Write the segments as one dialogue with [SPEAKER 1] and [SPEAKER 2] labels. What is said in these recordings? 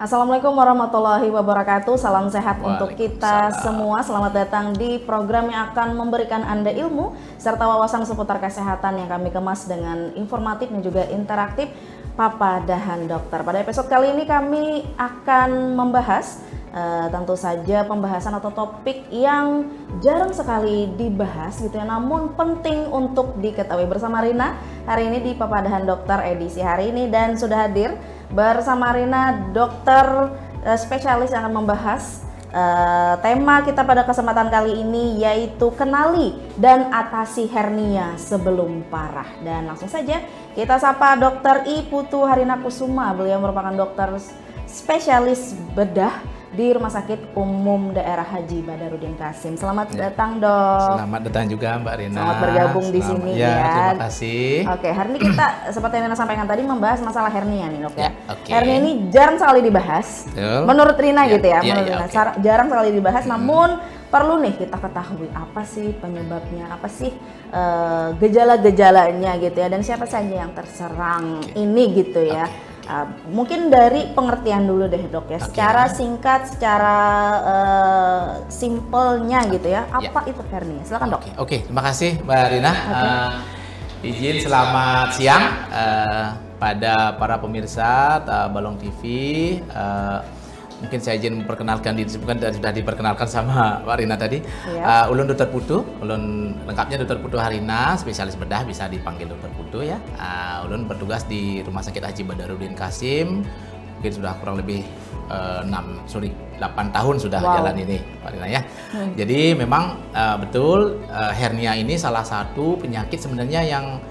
[SPEAKER 1] Assalamualaikum warahmatullahi wabarakatuh. Salam sehat untuk kita
[SPEAKER 2] Waalaikumsalam.
[SPEAKER 1] semua. Selamat datang di program yang akan memberikan Anda ilmu serta wawasan seputar kesehatan yang kami kemas dengan informatif dan juga interaktif. Papa Dahan Dokter. Pada episode kali ini kami akan membahas tentu saja pembahasan atau topik yang jarang sekali dibahas gitu ya, namun penting untuk diketahui. Bersama Rina hari ini di Papa Dahan Dokter edisi hari ini, dan sudah hadir bersama Rina dokter spesialis yang akan membahas tema kita pada kesempatan kali ini, yaitu kenali dan atasi hernia sebelum parah. Dan langsung saja kita sapa Dr. I Putu Harina Kusuma. Beliau merupakan dokter spesialis bedah di Rumah Sakit Umum Daerah Haji Badarudin Qasim. Selamat datang, Dok.
[SPEAKER 2] Selamat datang juga Mbak Rina.
[SPEAKER 1] Selamat bergabung di sini ya.
[SPEAKER 2] Terima kasih.
[SPEAKER 1] Oke, hari ini kita seperti yang Rina sampaikan tadi membahas masalah hernia nih, Dok ya.
[SPEAKER 2] Oke.
[SPEAKER 1] Hernia ini jarang sekali dibahas.
[SPEAKER 2] Betul.
[SPEAKER 1] Menurut Rina gitu ya, menurut Rina
[SPEAKER 2] oke.
[SPEAKER 1] jarang sekali dibahas, namun perlu nih kita ketahui apa sih penyebabnya, apa sih gejala-gejalanya gitu ya, dan siapa saja yang terserang ini gitu ya. Mungkin dari pengertian dulu deh, Dok ya, secara singkat, secara simpelnya gitu ya, apa itu hernia? Silakan, Dok.
[SPEAKER 2] Oke, terima kasih Mbak Rina. Izin selamat siang pada para pemirsa Balong TV. Mungkin saya izin memperkenalkan diri, bukan sudah diperkenalkan sama Mbak Rina tadi. Ulun Dr. Putu, ulun lengkapnya Dr. Putu Harina, spesialis bedah, bisa dipanggil Dr. Putu ya. Ulun bertugas di Rumah Sakit Haji Badarudin Qasim. Mungkin sudah kurang lebih 8 tahun sudah jalan ini, Mbak Rina ya. Jadi memang betul hernia ini salah satu penyakit sebenarnya yang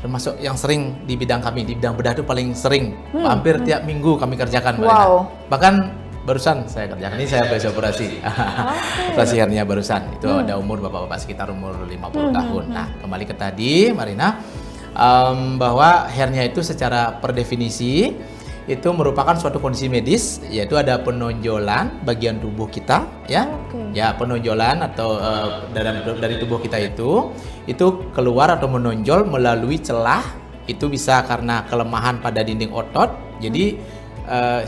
[SPEAKER 2] termasuk yang sering di bidang kami, di bidang bedah itu paling sering, hampir tiap minggu kami kerjakan, Mbak Rina. Bahkan barusan saya kerjakan, ini saya habis operasi, operasi hernia barusan. Itu ada umur bapak-bapak sekitar umur 50 tahun. Nah, kembali ke tadi, Mbak Rina, bahwa hernia itu secara per definisi itu merupakan suatu kondisi medis, yaitu ada penonjolan bagian tubuh kita, ya, ya penonjolan atau dari tubuh kita itu keluar atau menonjol melalui celah. Itu bisa karena kelemahan pada dinding otot. Jadi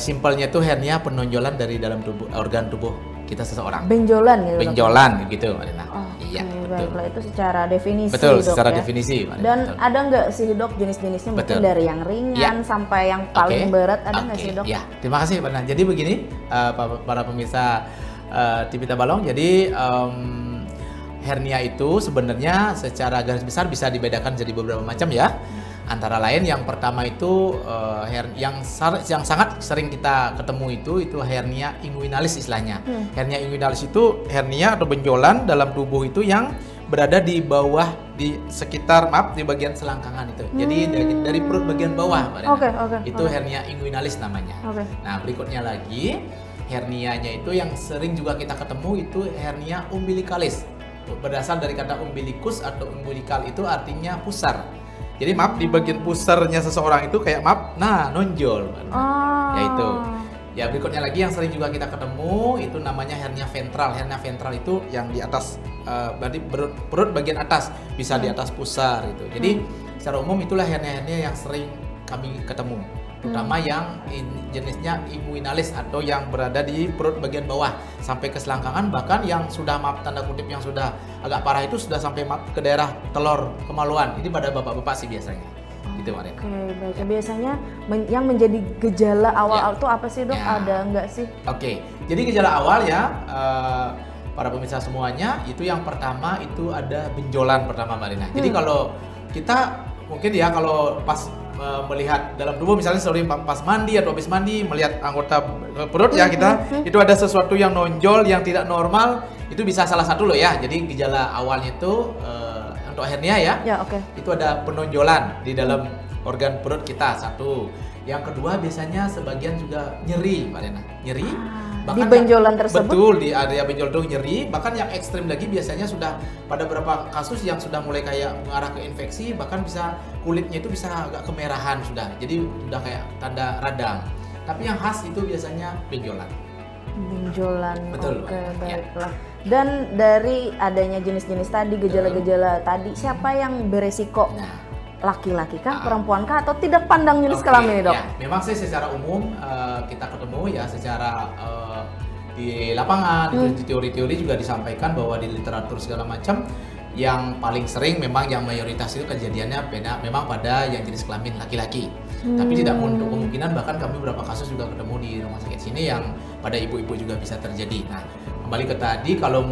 [SPEAKER 2] simpelnya itu hernia penonjolan dari dalam tubuh, organ tubuh kita seseorang.
[SPEAKER 1] Benjolan gitu.
[SPEAKER 2] Benjolan gitu, Mbak Rina.
[SPEAKER 1] Iya, baiklah, itu secara definisi.
[SPEAKER 2] Betul,
[SPEAKER 1] Dok,
[SPEAKER 2] secara
[SPEAKER 1] ya?
[SPEAKER 2] definisi.
[SPEAKER 1] Dan ada nggak sih, Dok, jenis-jenisnya mungkin dari yang ringan sampai yang paling berat, ada nggak sih, Dok?
[SPEAKER 2] Ya, terima kasih, Mbak Rina. Jadi begini, para pemirsa TV Balong, jadi hernia itu sebenarnya secara garis besar bisa dibedakan jadi beberapa macam ya. Antara lain yang pertama itu yang sangat sering kita ketemu itu hernia inguinalis istilahnya. Hernia inguinalis itu hernia atau benjolan dalam tubuh itu yang berada di bawah, di sekitar di bagian selangkangan itu. Jadi dari perut bagian bawah, Mbak Rina. Itu hernia inguinalis namanya. Nah, berikutnya lagi hernianya itu yang sering juga kita ketemu itu hernia umbilicalis. Berasal dari kata umbilicus atau umbilical, itu artinya pusar. Jadi di bagian pusarnya seseorang itu kayak nonjol. Yaitu. Ya, berikutnya lagi yang sering juga kita ketemu itu namanya hernia ventral. Hernia ventral itu yang di atas, berarti perut bagian atas, bisa di atas pusar itu. Jadi secara umum itulah hernia-hernia yang sering kami ketemu. Terutama yang jenisnya inguinalis atau yang berada di perut bagian bawah sampai ke selangkangan, bahkan yang sudah tanda kutip yang sudah agak parah itu sudah sampai ke daerah telur kemaluan. Ini pada bapak-bapak sih biasanya. Gitu, Mbak Rina.
[SPEAKER 1] Oke, baik. Biasanya yang menjadi gejala awal itu apa sih, Dok? Ada nggak sih?
[SPEAKER 2] Oke, jadi gejala awal ya para pemirsa semuanya, itu yang pertama itu ada benjolan pertama, Mbak Rina. Jadi kalau kita mungkin ya kalau pas melihat dalam tubuh, misalnya pas mandi atau habis mandi melihat anggota perut ya kita, itu ada sesuatu yang nonjol yang tidak normal, itu bisa salah satu loh ya. Jadi gejala awalnya itu untuk hernia ya, itu ada penonjolan di dalam organ perut kita, satu. Yang kedua biasanya sebagian juga nyeri, Mbak Rina, nyeri. Bahkan
[SPEAKER 1] di benjolan tersebut?
[SPEAKER 2] Betul, di area benjol itu nyeri. Bahkan yang ekstrim lagi biasanya sudah pada beberapa kasus yang sudah mulai kayak mengarah ke infeksi, bahkan bisa kulitnya itu bisa agak kemerahan sudah. Jadi sudah kayak tanda radang. Tapi yang khas itu biasanya benjolan.
[SPEAKER 1] Benjolan.
[SPEAKER 2] Betul.
[SPEAKER 1] Oke, baiklah. Dan dari adanya jenis-jenis tadi, gejala-gejala tadi, siapa yang beresiko laki-laki kah, perempuan kah, atau tidak pandang jenis kelamin ini, Dok?
[SPEAKER 2] Ya, memang sih secara umum kita ketemu ya secara di lapangan, di teori-teori juga disampaikan bahwa di literatur segala macam yang paling sering memang yang mayoritas itu kejadiannya memang pada yang jenis kelamin laki-laki. Tapi tidak menutup kemungkinan, bahkan kami beberapa kasus juga ketemu di rumah sakit sini yang pada ibu-ibu juga bisa terjadi. Nah, kembali ke tadi, kalau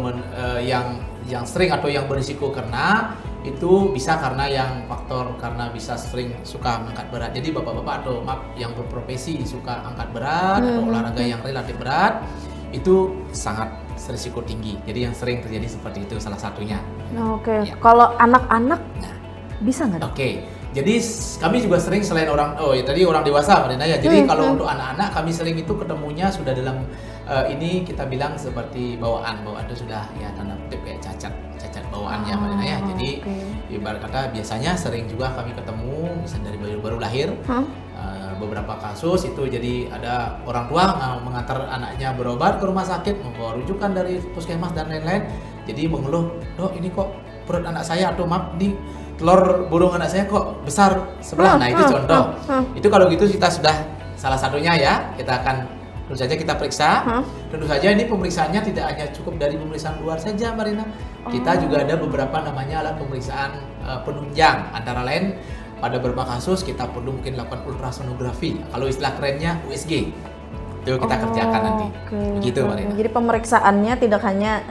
[SPEAKER 2] yang sering atau yang berisiko kena itu bisa karena yang faktor karena bisa sering suka angkat berat. Jadi bapak-bapak atau yang berprofesi suka angkat berat atau olahraga yang relatif berat itu sangat risiko tinggi. Jadi yang sering terjadi seperti itu salah satunya.
[SPEAKER 1] Oke.
[SPEAKER 2] Ya.
[SPEAKER 1] Kalau anak-anak bisa nggak, Dok?
[SPEAKER 2] Oke. Jadi kami juga sering selain tadi orang dewasa, Mbak Dina ya. Jadi kalau untuk anak-anak kami sering itu ketemunya sudah dalam ini kita bilang seperti bawaan itu sudah ya tanda kutip kayak cacat bawaannya, Mbak Dina ya. Jadi ibarat kata biasanya sering juga kami ketemu misalnya dari baru lahir. Beberapa kasus itu jadi ada orang tua mengantar anaknya berobat ke rumah sakit, membawa rujukan dari puskesmas dan lain-lain. Jadi mengeluh, "Dok, ini kok perut anak saya atau ini telur burung anak saya kok besar sebelah." Nah, itu contoh. Itu kalau gitu kita sudah salah satunya ya, kita akan tentu saja kita periksa. Tentu saja ini pemeriksaannya tidak hanya cukup dari pemeriksaan luar saja, Marina. Kita juga ada beberapa namanya alat pemeriksaan penunjang, antara lain pada beberapa kasus kita perlu mungkin lakukan ultrasonografi. Kalau istilah kerennya USG. Itu kita kerjakan nanti. Begitu, Marina.
[SPEAKER 1] Jadi pemeriksaannya tidak hanya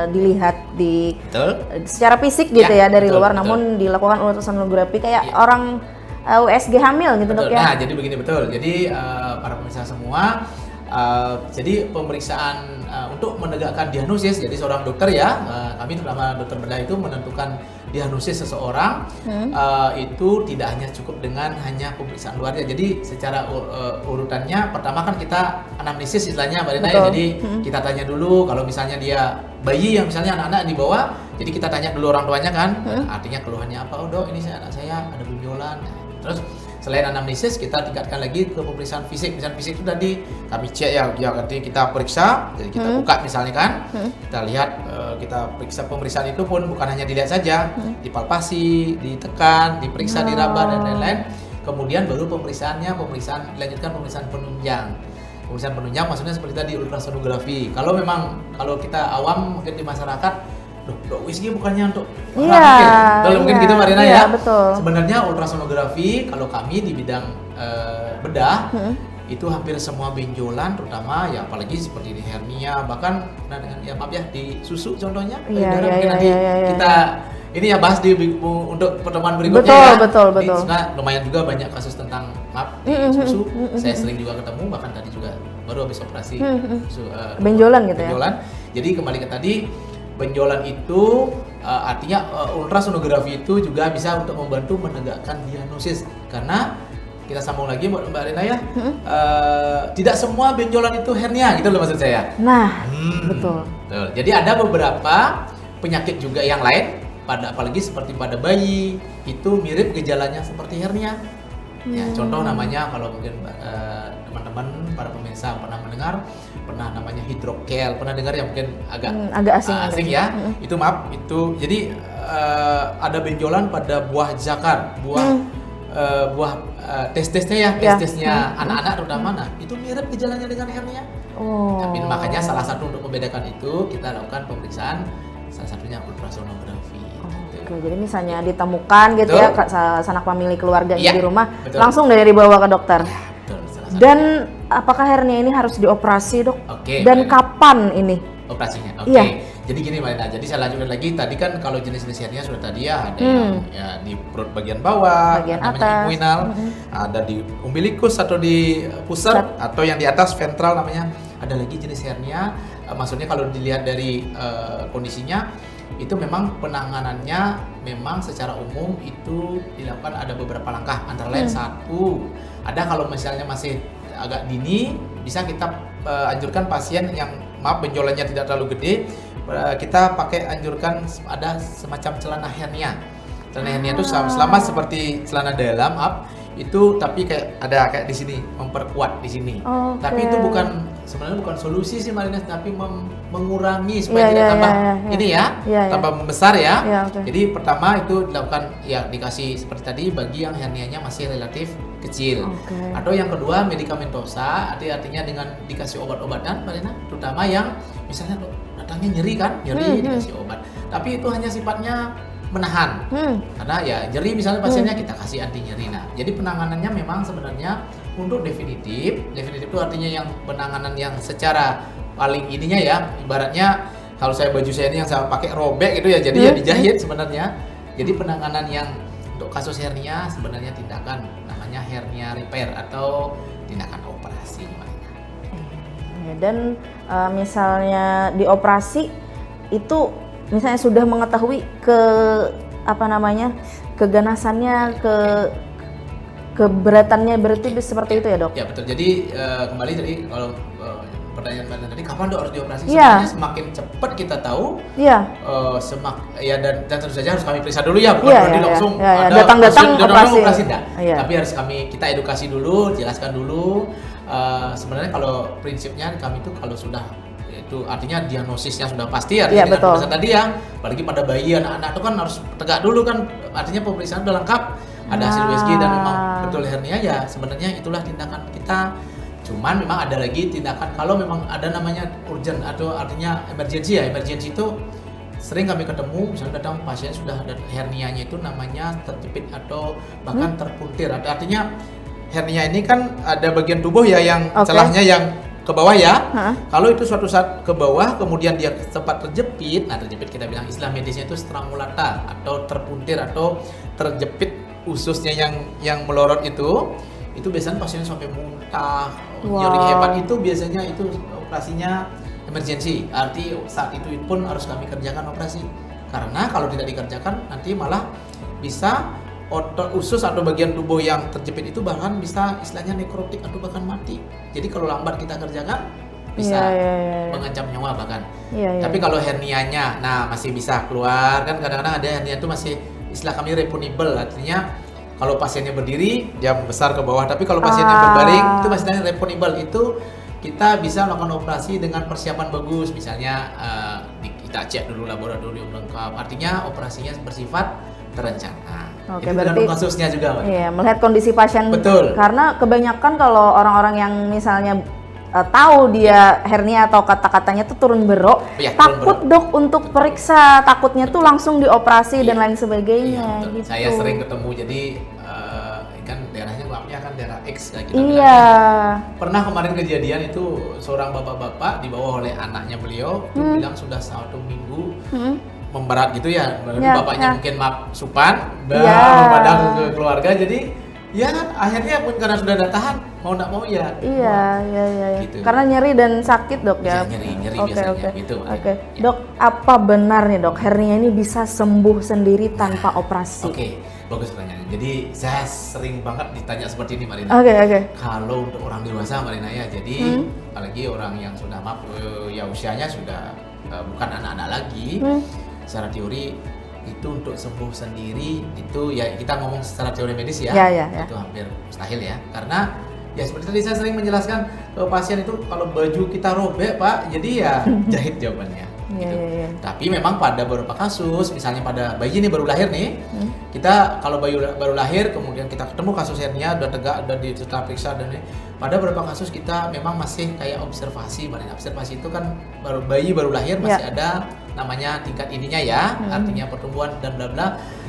[SPEAKER 1] dilihat
[SPEAKER 2] Betul.
[SPEAKER 1] secara fisik gitu ya dari
[SPEAKER 2] betul,
[SPEAKER 1] luar,
[SPEAKER 2] betul.
[SPEAKER 1] namun dilakukan ultrasonografi kayak orang USG hamil gitu,
[SPEAKER 2] Betul.
[SPEAKER 1] Dok ya.
[SPEAKER 2] Nah, jadi begini betul. Jadi para pemirsa semua, jadi pemeriksaan untuk menegakkan diagnosis, jadi seorang dokter ya, kami terutama dokter bedah itu menentukan diagnosis seseorang itu tidak hanya cukup dengan hanya pemeriksaan luarnya. Jadi secara urutannya pertama kan kita anamnesis istilahnya, Mbak Rina ya. Jadi kita tanya dulu kalau misalnya dia bayi yang misalnya anak-anak di bawah, jadi kita tanya dulu orang tuanya kan, artinya keluhannya apa? Oh, Dok, ini anak saya ada benjolan. Terus selain anamnesis kita tingkatkan lagi ke pemeriksaan fisik. Pemeriksaan fisik itu tadi kami cek ya nanti kita periksa, jadi kita buka misalnya kan, kita lihat, kita periksa. Pemeriksaan itu pun bukan hanya dilihat saja, dipalpasi, ditekan, diperiksa, diraba dan lain-lain. Kemudian baru dilanjutkan pemeriksaan penunjang. Pemeriksaan penunjang maksudnya seperti tadi ultrasonografi. Kalau kita awam mungkin di masyarakat, Dok, USG bukannya untuk mungkin gitu, Marina ya.
[SPEAKER 1] Betul.
[SPEAKER 2] Sebenarnya ultrasonografi kalau kami di bidang bedah itu hampir semua benjolan, terutama ya apalagi seperti di hernia, bahkan di susu contohnya. Kita ini ya bahas untuk pertemuan berikutnya.
[SPEAKER 1] Betul.
[SPEAKER 2] Lumayan juga banyak kasus tentang di susu. Saya sering juga ketemu, bahkan tadi juga baru habis operasi
[SPEAKER 1] benjolan gitu ya.
[SPEAKER 2] Jadi kembali ke tadi, benjolan itu artinya ultrasonografi itu juga bisa untuk membantu menegakkan diagnosis, karena kita sambung lagi Mbak Rina ya, tidak semua benjolan itu hernia gitu loh maksud saya.
[SPEAKER 1] Nah, betul.
[SPEAKER 2] Jadi ada beberapa penyakit juga yang lain, apalagi seperti pada bayi itu mirip gejalanya seperti hernia. Ya, contoh namanya kalau mungkin teman-teman para pemirsa pernah namanya hidrokel, pernah dengar ya, mungkin agak asing ya. Itu jadi ada benjolan pada buah zakar, buah testisnya anak-anak terutama. Nah, itu mirip gejalanya dengan hernia. Tapi makanya salah satu untuk membedakan itu kita lakukan pemeriksaan, salah satunya ultrasonografi.
[SPEAKER 1] Oke, jadi misalnya ditemukan gitu ya sanak famili keluarganya di rumah, langsung dari dibawa ke dokter. Dan apakah hernia ini harus dioperasi, Dok? Dan kapan ini
[SPEAKER 2] operasinya?
[SPEAKER 1] Iya.
[SPEAKER 2] Jadi gini, Mbak Ina, jadi saya lanjutkan lagi. Tadi kan kalau jenis-jenis hernia sudah tadi ya, ada yang ya di perut bagian bawah,
[SPEAKER 1] bagian
[SPEAKER 2] namanya
[SPEAKER 1] atas,
[SPEAKER 2] inguinal, ada di umbilikus atau di pusat, atau yang di atas ventral namanya. Ada lagi jenis hernia, maksudnya kalau dilihat dari kondisinya, itu memang penanganannya memang secara umum itu dilakukan ada beberapa langkah, antara lain satu, ada kalau misalnya masih agak dini, bisa kita anjurkan pasien yang benjolannya tidak terlalu gede, kita anjurkan ada semacam celana hernia. Celana hernia itu selama seperti celana dalam itu, tapi kayak di sini memperkuat di sini. Tapi itu bukan sebenarnya bukan solusi sih Marina, tapi mengurangi supaya tidak tambah ini ya, tambah membesar ya.
[SPEAKER 1] Okay.
[SPEAKER 2] Jadi pertama itu dilakukan ya dikasih seperti tadi bagi yang hernianya masih relatif kecil. Atau yang kedua medikamentosa, artinya dengan dikasih obat-obatan Marina, terutama yang misalnya datangnya nyeri kan, dikasih obat. Tapi itu hanya sifatnya menahan. Karena ya nyeri misalnya pasiennya kita kasih anti nyeri. Nah, jadi penanganannya memang sebenarnya untuk definitif itu artinya yang penanganan yang secara paling ininya ya, ibaratnya kalau saya baju saya ini yang saya pakai robek gitu ya, jadi ya dijahit sebenarnya. Jadi penanganan yang untuk kasus hernia sebenarnya tindakan namanya hernia repair atau tindakan operasi.
[SPEAKER 1] Dan misalnya di operasi itu misalnya sudah mengetahui keganasannya, keberatannya, berarti seperti itu ya dok?
[SPEAKER 2] Ya betul. Jadi kembali tadi kalau pertanyaan tadi kapan dok harus dioperasi? Sebenarnya semakin cepat kita tahu, dan tentu saja harus kami periksa dulu ya, bukan berarti langsung
[SPEAKER 1] datang-datang operasi.
[SPEAKER 2] Tapi harus kita edukasi dulu, jelaskan dulu. Sebenarnya kalau prinsipnya kami itu kalau sudah itu artinya diagnosisnya sudah pasti, artinya dengan pemeriksaan tadi ya, apalagi pada bayi anak-anak itu kan harus tegak dulu kan, artinya pemeriksaan sudah lengkap, ada hasil USG dan memang betul hernia ya, sebenarnya itulah tindakan kita. Cuman memang ada lagi tindakan kalau memang ada namanya urgent atau artinya emergency ya, emergency itu sering kami ketemu misalnya datang pasien sudah ada hernianya itu namanya terjepit atau bahkan terpuntir, artinya hernia ini kan ada bagian tubuh ya yang celahnya yang ke bawah ya. Kalau itu suatu saat ke bawah kemudian dia sempat terjepit, nah terjepit kita bilang istilah medisnya itu strangulata atau terpuntir atau terjepit ususnya yang melorot itu biasanya pasien sampai muntah, nyeri hebat, itu biasanya itu operasinya emergency. Arti saat itu pun harus kami kerjakan operasi. Karena kalau tidak dikerjakan nanti malah bisa otot usus atau bagian tubuh yang terjepit itu bahkan bisa istilahnya nekrotik atau bahkan mati. Jadi kalau lambat kita kerjakan bisa mengancam nyawa bahkan. Tapi kalau hernianya, nah masih bisa keluar kan, kadang-kadang ada hernia itu masih istilah kami repunibel, artinya kalau pasiennya berdiri dia besar ke bawah, tapi kalau pasiennya berbaring itu masih repunibel, itu kita bisa melakukan operasi dengan persiapan bagus, misalnya kita cek dulu laboratorium lengkap, artinya operasinya bersifat terencana.
[SPEAKER 1] Oke,
[SPEAKER 2] itu
[SPEAKER 1] berarti
[SPEAKER 2] kasusnya juga.
[SPEAKER 1] Iya, melihat kondisi pasien.
[SPEAKER 2] Betul.
[SPEAKER 1] Karena kebanyakan kalau orang-orang yang misalnya tahu dia hernia atau kata-katanya tuh turun berok, takut dok untuk periksa, takutnya tuh langsung dioperasi dan lain sebagainya. Gitu.
[SPEAKER 2] Saya sering ketemu, jadi kan daerahnya maafnya kan daerah X kayak gitu. Pernah kemarin kejadian itu seorang bapak-bapak dibawa oleh anaknya beliau, itu bilang sudah 1 minggu memberat gitu ya, bapaknya mungkin supan, membadak ke keluarga, jadi ya akhirnya pun karena sudah ada tahan, mau nggak mau ya.
[SPEAKER 1] Gitu. Karena nyeri dan sakit dok ya.
[SPEAKER 2] Nyeri biasanya gitu.
[SPEAKER 1] Dok, apa benar nih dok hernia ini bisa sembuh sendiri tanpa operasi?
[SPEAKER 2] Bagus pertanyaannya. Jadi saya sering banget ditanya seperti ini Marina. Kalau untuk orang dewasa Marina ya, jadi apalagi orang yang sudah ya usianya sudah bukan anak-anak lagi, secara teori itu untuk sembuh sendiri itu ya, kita ngomong secara teori medis ya, itu hampir mustahil ya, karena ya seperti tadi saya sering menjelaskan ke pasien itu kalau baju kita robek Pak, jadi ya jahit jawabannya. Tapi memang pada beberapa kasus, misalnya pada bayi ini baru lahir nih, kita kalau bayi baru lahir kemudian kita ketemu kasus hernia udah tegak, udah setelah periksa dan pada beberapa kasus kita memang masih kayak observasi. Observasi itu kan bayi baru lahir masih ada namanya tingkat ininya ya, artinya pertumbuhan dan bla bla.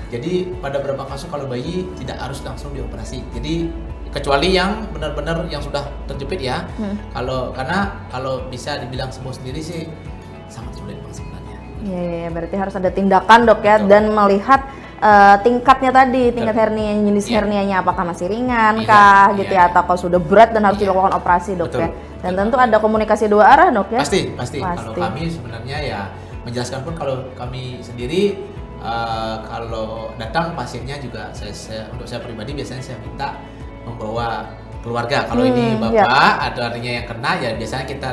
[SPEAKER 2] Jadi pada beberapa kasus kalau bayi tidak harus langsung dioperasi. Jadi kecuali yang benar-benar yang sudah terjepit ya. Karena kalau bisa dibilang sembuh sendiri sih sangat sulit sebenarnya.
[SPEAKER 1] Iya, berarti harus ada tindakan dok ya. Dan melihat tingkatnya tadi, tingkat hernia, jenis hernianya apakah masih ringan kah gitu ya, atau kalau sudah berat dan harus dilakukan operasi dok ya. Dan tentu ada komunikasi 2 arah dok ya.
[SPEAKER 2] Pasti. Kalau kami sebenarnya ya menjelaskan pun kalau kami sendiri kalau datang pasiennya juga untuk saya pribadi biasanya saya minta membawa keluarga. Kalau ini bapak atau artinya yang kena ya biasanya kita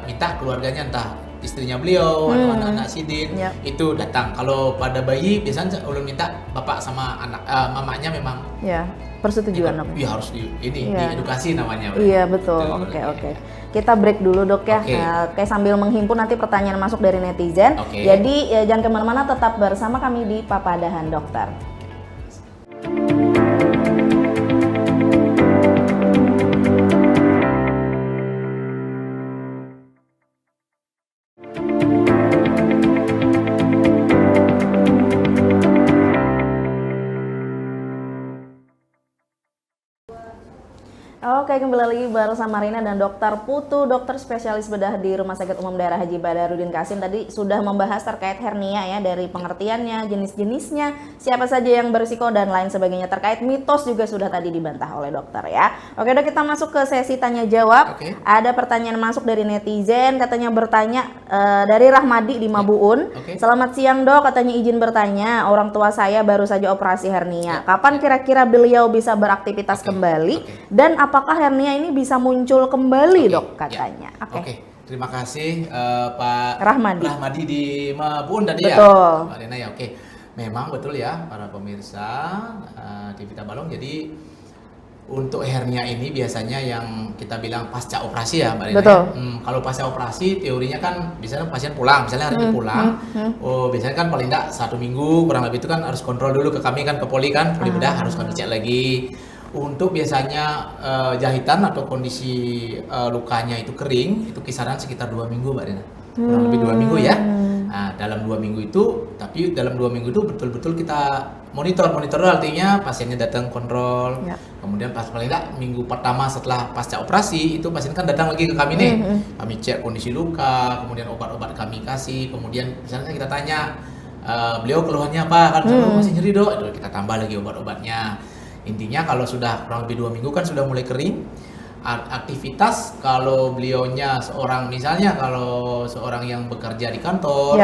[SPEAKER 2] minta keluarganya, entah istrinya beliau atau anak-anak sidin itu datang. Kalau pada bayi biasanya ulun minta bapak sama anak mamanya memang
[SPEAKER 1] persetujuan.
[SPEAKER 2] Iya harus diedukasi namanya.
[SPEAKER 1] Iya betul. Oke. kita break dulu dok ya.
[SPEAKER 2] Oke.
[SPEAKER 1] Kayak sambil menghimpun nanti pertanyaan masuk dari netizen.
[SPEAKER 2] Oke.
[SPEAKER 1] Jadi ya, jangan kemana-mana, tetap bersama kami di Papadahan Dokter. Oke, kembali lagi bersama Rina dan Dokter Putu, dokter spesialis bedah di Rumah Sakit Umum Daerah Haji Badarudin Qasim. Tadi sudah membahas terkait hernia ya, dari pengertiannya, jenis-jenisnya, siapa saja yang berisiko dan lain sebagainya. Terkait mitos juga sudah tadi dibantah oleh dokter ya. Oke dok, kita masuk ke sesi tanya jawab.
[SPEAKER 2] Oke.
[SPEAKER 1] Ada pertanyaan masuk dari netizen, katanya bertanya dari Rahmadi di Mabuun.
[SPEAKER 2] Oke.
[SPEAKER 1] Selamat siang dok, katanya izin bertanya, orang tua saya baru saja operasi hernia. Kapan kira-kira beliau bisa beraktivitas kembali? Dan apakah hernia ini bisa muncul kembali dok katanya?
[SPEAKER 2] Oke. Terima kasih Pak
[SPEAKER 1] Rahmadi
[SPEAKER 2] di Mabuun tadi ya.
[SPEAKER 1] Betul.
[SPEAKER 2] Mbak Rina ya. Oke. Memang betul ya para pemirsa TV Tabalong. Jadi untuk hernia ini biasanya yang kita bilang pasca operasi ya Mbak Rina.
[SPEAKER 1] Betul.
[SPEAKER 2] Kalau pasca operasi teorinya kan biasanya pasien pulang, misalnya hari ini pulang. Oh, biasanya kan paling enggak 1 minggu kurang lebih itu kan harus kontrol dulu ke kami kan, ke poli kan, poli bedah harus kami cek lagi. Untuk biasanya jahitan atau kondisi lukanya itu kering, itu kisaran sekitar 2 minggu Mbak Rina. Kurang lebih 2 minggu ya. Nah, dalam 2 minggu itu, tapi dalam 2 minggu itu betul-betul kita monitor artinya pasiennya datang kontrol. Kemudian pas paling enggak minggu pertama setelah pasca operasi itu pasien kan datang lagi ke kami nih. Kami cek kondisi luka, kemudian obat-obat kami kasih, kemudian misalnya kita tanya beliau keluhannya apa kan, masih nyeri dok, itu kita tambah lagi obat-obatnya. Intinya kalau sudah kurang lebih 2 minggu kan sudah mulai kering. Aktivitas kalau beliaunya misalnya kalau seorang yang bekerja di kantor,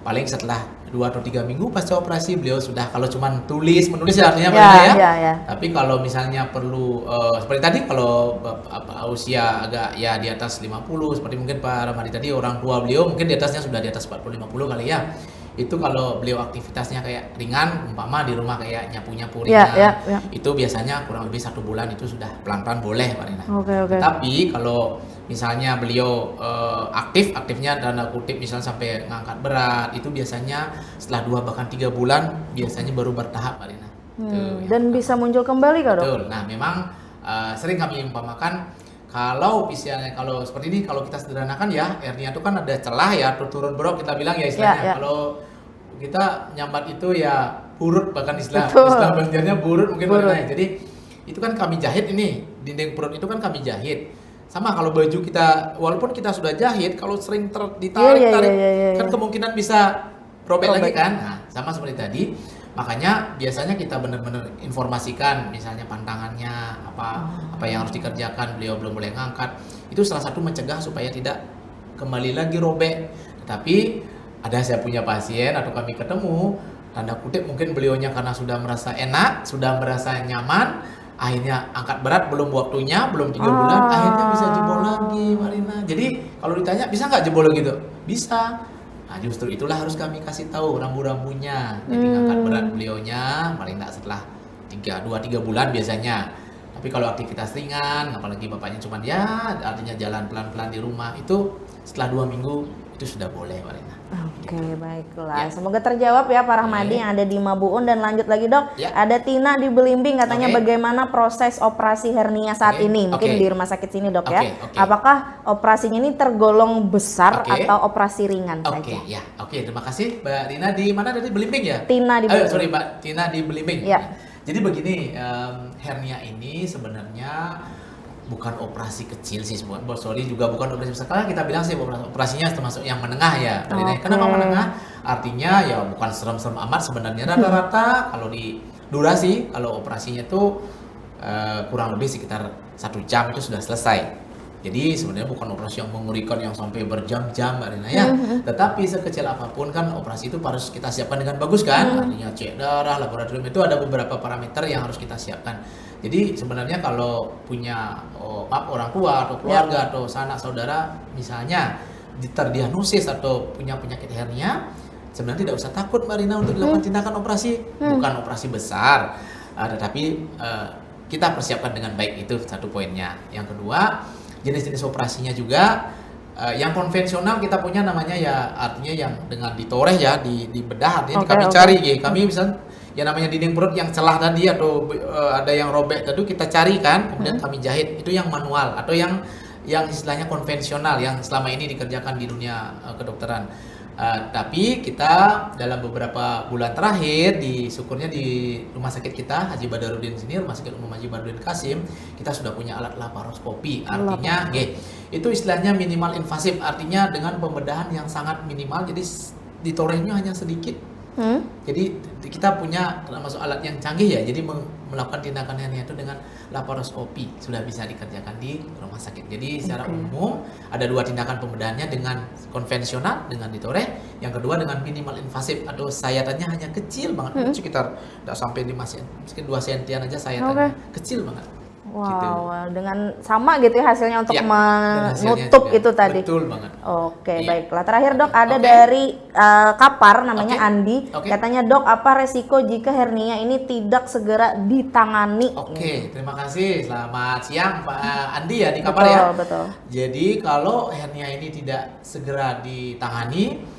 [SPEAKER 2] paling setelah 2 atau 3 minggu pasca operasi beliau sudah, kalau cuma menulis ya artinya ya. Tapi kalau misalnya perlu seperti tadi kalau usia agak ya di atas 50 seperti mungkin Pak Ramadi tadi, orang tua beliau mungkin di atasnya sudah di atas 40-50 kali ya. Itu kalau beliau aktivitasnya kayak ringan, umpama di rumah kayak nyapu-nyapu ringan, itu biasanya kurang lebih 1 bulan itu sudah pelan-pelan boleh Pak Rina.
[SPEAKER 1] Oke.
[SPEAKER 2] Tapi kalau misalnya beliau aktifnya tanda kutip misalnya sampai ngangkat berat, itu biasanya setelah 2 bahkan 3 bulan biasanya baru bertahap Pak Rina.
[SPEAKER 1] Dan bisa muncul kembali kah dok?
[SPEAKER 2] Betul. Nah memang sering kami umpamakan kalau misalnya kalau seperti ini, kalau kita sederhanakan ya, hernia itu kan ada celah ya, turun berok kita bilang ya istilahnya. Kalau kita nyambat itu ya burut, bahkan istilah banjarnya burut mungkin. Jadi itu kan kami jahit ini, dinding perut itu kan kami jahit. Sama kalau baju kita, walaupun kita sudah jahit, kalau sering ditarik kan kemungkinan bisa robek lagi kan. Nah sama seperti tadi. Makanya biasanya kita benar-benar informasikan misalnya pantangannya apa yang harus dikerjakan, beliau belum boleh ngangkat. Itu salah satu mencegah supaya tidak kembali lagi robek. Tapi ada saya punya pasien atau kami ketemu, tanda kutip mungkin beliaunya karena sudah merasa enak, sudah merasa nyaman, akhirnya angkat berat belum waktunya, belum 3 bulan, akhirnya bisa jebol lagi Marina. Jadi kalau ditanya bisa nggak jebol gitu? Bisa. Nah justru itulah harus kami kasih tahu rambu-rambunya. Jadi ngangkat berat beliaunya paling nggak setelah 2-3 bulan biasanya. Tapi kalau aktivitas ringan, apalagi bapaknya cuma ya artinya jalan pelan-pelan di rumah, itu setelah 2 minggu itu sudah boleh Marina.
[SPEAKER 1] Oke, baiklah. Semoga terjawab ya Pak Rahmadi yang ada di Mabuun. Dan lanjut lagi dok, ada Tina di Belimbing katanya bagaimana proses operasi hernia saat ini, mungkin di rumah sakit sini dok ya. Apakah operasinya ini tergolong besar atau operasi ringan saja?
[SPEAKER 2] Oke, terima kasih Mbak Tina di mana tadi, Belimbing ya?
[SPEAKER 1] Tina di Belimbing.
[SPEAKER 2] Sorry Mbak Tina di Belimbing. Jadi begini, hernia ini sebenarnya bukan operasi kecil sih, sorry juga bukan operasi besar. Karena kita bilang sih operasinya termasuk yang menengah ya. Kenapa menengah? Artinya ya bukan serem-serem amat sebenarnya. Rata-rata kalau di durasi, kalau operasinya itu kurang lebih sekitar 1 jam itu sudah selesai. Jadi sebenarnya bukan operasi yang mengerikan yang sampai berjam-jam Mbak Rina ya. Tetapi sekecil apapun kan operasi itu harus kita siapkan dengan bagus kan. Artinya cek darah, laboratorium itu ada beberapa parameter yang harus kita siapkan. Jadi sebenarnya kalau punya orang tua atau keluarga atau sanak saudara misalnya terdiagnosis atau punya penyakit hernia, sebenarnya tidak usah takut Mbak Rina untuk dilakukan tindakan operasi. Bukan operasi besar, tetapi kita persiapkan dengan baik, itu satu poinnya. Yang kedua, jenis-jenis operasinya juga. Yang konvensional kita punya namanya ya artinya yang dengan ditoreh ya di bedah artinya kami cari ya kami bisa ya namanya dinding perut yang celah tadi atau ada yang robek tadi kita cari kan kemudian kami jahit itu yang manual atau yang istilahnya konvensional yang selama ini dikerjakan di dunia kedokteran. Tapi kita dalam beberapa bulan terakhir syukurnya di rumah sakit kita Haji Badarudin sini, Rumah Sakit Umum Haji Badarudin Kasim, kita sudah punya alat laparoskopi. Artinya itu istilahnya minimal invasif, artinya dengan pembedahan yang sangat minimal, jadi ditorehnya hanya sedikit. Jadi kita punya termasuk alat yang canggih ya, jadi melakukan tindakan hernia itu dengan laparoskopi sudah bisa dikerjakan di rumah sakit. Jadi secara umum ada dua tindakan pembedahannya, dengan konvensional dengan ditoreh, yang kedua dengan minimal invasif atau sayatannya hanya kecil banget, sekitar tidak sampai 5 cm, mungkin 2 cm aja sayatannya, kecil banget.
[SPEAKER 1] Wow,
[SPEAKER 2] gitu.
[SPEAKER 1] Dengan sama gitu ya hasilnya untuk
[SPEAKER 2] Ya,
[SPEAKER 1] menutup itu tadi.
[SPEAKER 2] Betul banget.
[SPEAKER 1] Oke,
[SPEAKER 2] Iya.
[SPEAKER 1] baiklah. Terakhir Dok, ada dari Kapar namanya Andi.
[SPEAKER 2] Oke.
[SPEAKER 1] Katanya, Dok, apa resiko jika hernia ini tidak segera ditangani?
[SPEAKER 2] Oke, terima kasih. Selamat siang Pak Andi ya di Kapar ya.
[SPEAKER 1] Betul.
[SPEAKER 2] Jadi kalau hernia ini tidak segera ditangani,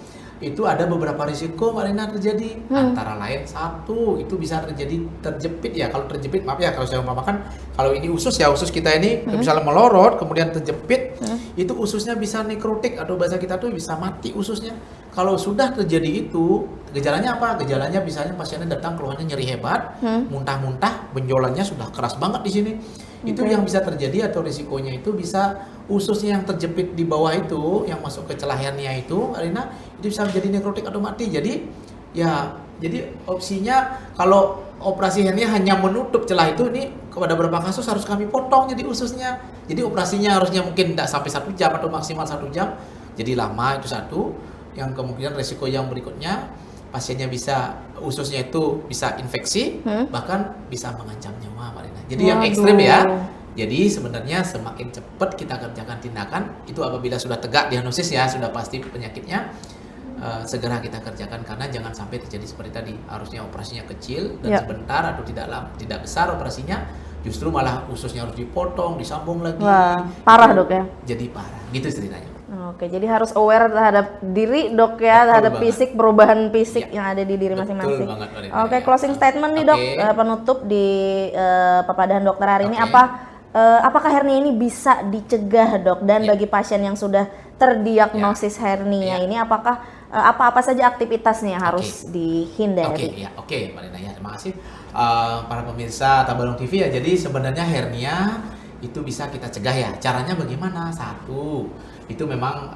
[SPEAKER 2] itu ada beberapa risiko Mbak Rina terjadi. Antara lain satu, itu bisa terjepit ya. Kalau terjepit, maaf ya kalau saya umpamakan, kalau ini usus ya, usus kita ini misalnya melorot kemudian terjepit, itu ususnya bisa nekrotik atau bahasa kita tuh bisa mati ususnya. Kalau sudah terjadi itu, gejalanya apa? Gejalanya misalnya pasiennya datang keluhannya nyeri hebat, muntah-muntah, benjolannya sudah keras banget di sini. Itu yang bisa terjadi atau risikonya itu bisa ususnya yang terjepit di bawah itu, yang masuk ke celah hernia itu, Arina, itu bisa menjadi nekrotik atau mati. Jadi opsinya kalau operasi hernia hanya menutup celah itu, ini kepada beberapa kasus harus kami potong jadi ususnya. Jadi operasinya harusnya mungkin tidak sampai 1 jam atau maksimal 1 jam. Jadi lama, itu satu. Yang kemungkinan risiko yang berikutnya, pasiennya ususnya itu bisa infeksi, bahkan bisa mengancam nyawa, Marina. Jadi yang ekstrim ya. Jadi sebenarnya semakin cepat kita kerjakan tindakan itu apabila sudah tegak diagnosis ya, sudah pasti penyakitnya, segera kita kerjakan, karena jangan sampai terjadi seperti tadi. Harusnya operasinya kecil dan sebentar atau tidak besar operasinya, justru malah ususnya harus dipotong, disambung lagi.
[SPEAKER 1] Wah, parah Dok ya.
[SPEAKER 2] Jadi parah, gitu ceritanya.
[SPEAKER 1] Oke, jadi harus aware terhadap diri Dok ya, terhadap fisik, perubahan fisik yang ada di diri masing-masing. Oke, closing statement nih Dok, penutup di Papadahan Dokter hari ini, apakah hernia ini bisa dicegah Dok? Dan bagi pasien yang sudah terdiagnosis hernia ini, apakah apa saja aktivitasnya yang harus dihindari?
[SPEAKER 2] Oke, Mbak Lina ya, terima kasih para pemirsa Tabalong TV ya. Jadi sebenarnya hernia itu bisa kita cegah ya. Caranya bagaimana? Satu, itu memang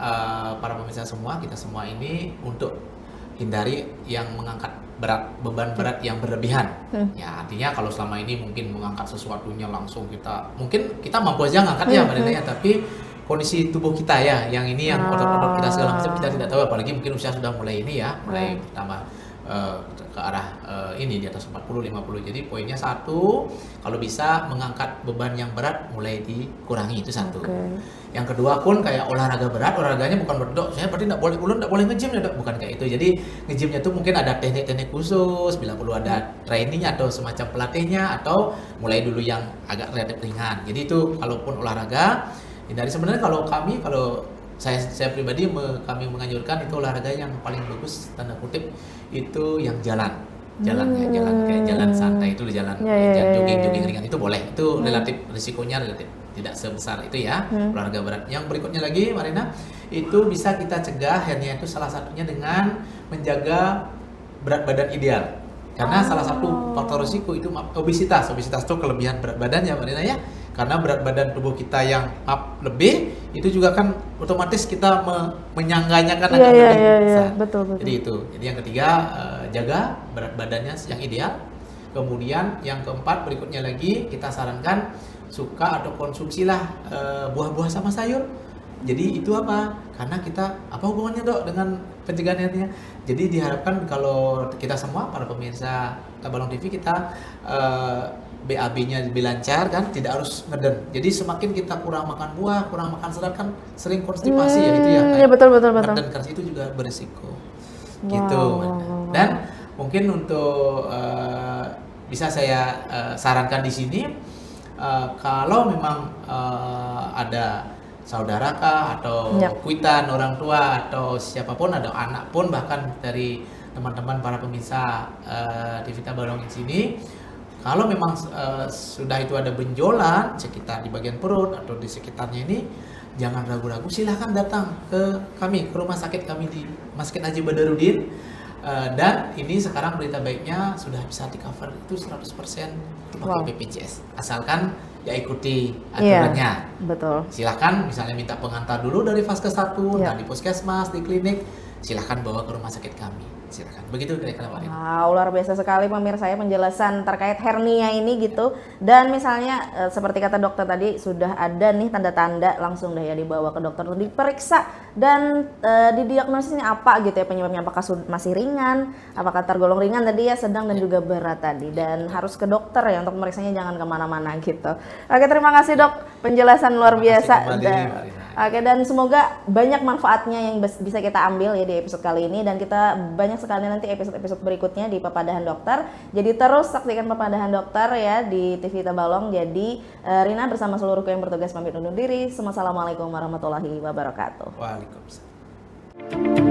[SPEAKER 2] para pemirsa semua, kita semua ini untuk hindari yang mengangkat beban berat yang berlebihan. Ya, artinya kalau selama ini mungkin mengangkat sesuatunya langsung mungkin kita mampu aja ngangkat ya Mbak Lina ya, tapi kondisi tubuh kita ya, yang ini yang otot-otot kita segala macam kita tidak tahu, apalagi mungkin usia sudah mulai ini ya, mulai pertama ke arah ini di atas 40-50. Jadi poinnya satu, kalau bisa mengangkat beban yang berat mulai dikurangi, itu satu. Yang kedua pun kayak olahraga berat, olahraganya bukan berdok, saya berarti tidak boleh nge-gym ya Dok, bukan kayak itu. Jadi nge-gymnya tuh mungkin ada teknik-teknik khusus, bila perlu ada training atau semacam pelatihnya, atau mulai dulu yang agak relatif ringan. Jadi itu kalaupun olahraga, hindari. Sebenarnya kalau saya pribadi kami menganjurkan itu olahraga yang paling bagus tanda kutip itu yang jalan kayak jalan santai, itu jalan jogging ringan, itu boleh, itu relatif risikonya relatif tidak sebesar itu ya olahraga berat. Yang berikutnya lagi Marina, itu bisa kita cegah hernia itu salah satunya dengan menjaga berat badan ideal, karena salah satu faktor risiko itu obesitas itu kelebihan berat badan ya Marina ya. Karena berat badan tubuh kita yang lebih, itu juga kan otomatis kita menyangganya kan agak lebih besar.
[SPEAKER 1] Betul.
[SPEAKER 2] Jadi itu. Jadi yang ketiga, jaga berat badannya yang ideal. Kemudian yang keempat berikutnya lagi, kita sarankan suka atau konsumsilah buah-buah sama sayur. Jadi itu apa? Karena kita, apa hubungannya Dok dengan pencegahan hernia? Jadi diharapkan kalau kita semua, para pemirsa Tabalong TV, kita BAB-nya lebih lancar kan, tidak harus ngeden. Jadi semakin kita kurang makan buah, kurang makan serat kan sering konstipasi ya gitu ya.
[SPEAKER 1] Iya betul.
[SPEAKER 2] Dan keras itu juga berisiko. Gitu. Dan mungkin untuk bisa saya sarankan di sini, kalau memang ada saudara kah, atau
[SPEAKER 1] Yap.
[SPEAKER 2] kuitan orang tua, atau siapapun, ada anak pun, bahkan dari teman-teman para pemirsa Tivita Balong di sini, kalau memang sudah itu ada benjolan sekitar di bagian perut atau di sekitarnya ini, jangan ragu-ragu, silahkan datang ke kami, ke rumah sakit kami di Masjid Haji Badarudin. Dan ini sekarang berita baiknya sudah bisa di cover itu 100% pakai BPJS, asalkan ya ikuti aturannya.
[SPEAKER 1] Betul.
[SPEAKER 2] Silahkan misalnya minta pengantar dulu dari Vaskes 1,
[SPEAKER 1] Ya.
[SPEAKER 2] di puskesmas, di klinik, silahkan bawa ke rumah sakit kami. Silakan. Begitu kira-kira Pak Rina.
[SPEAKER 1] Wow, luar biasa sekali pemirsa ya penjelasan terkait hernia ini gitu. Dan misalnya seperti kata dokter tadi, sudah ada nih tanda-tanda, langsung deh ya dibawa ke dokter untuk diperiksa dan didiagnosisnya apa gitu ya penyebabnya, apakah masih ringan, apakah tergolong ringan tadi ya, sedang dan juga berat tadi, dan harus ke dokter ya untuk memeriksanya, jangan kemana-mana gitu. Oke, terima kasih dok, penjelasan luar
[SPEAKER 2] Terima kasih
[SPEAKER 1] biasa.
[SPEAKER 2] kembali,
[SPEAKER 1] Dan,
[SPEAKER 2] Mbak Rina.
[SPEAKER 1] oke, dan semoga banyak manfaatnya yang bisa kita ambil ya di episode kali ini, dan kita banyak sekali nanti episode-episode berikutnya di Papadahan Dokter. Jadi terus saksikan Papadahan Dokter ya di Tivita Balong. Jadi Rina bersama seluruh kru yang bertugas pamit undur diri. Assalamualaikum warahmatullahi wabarakatuh.
[SPEAKER 2] Waalaikumsalam.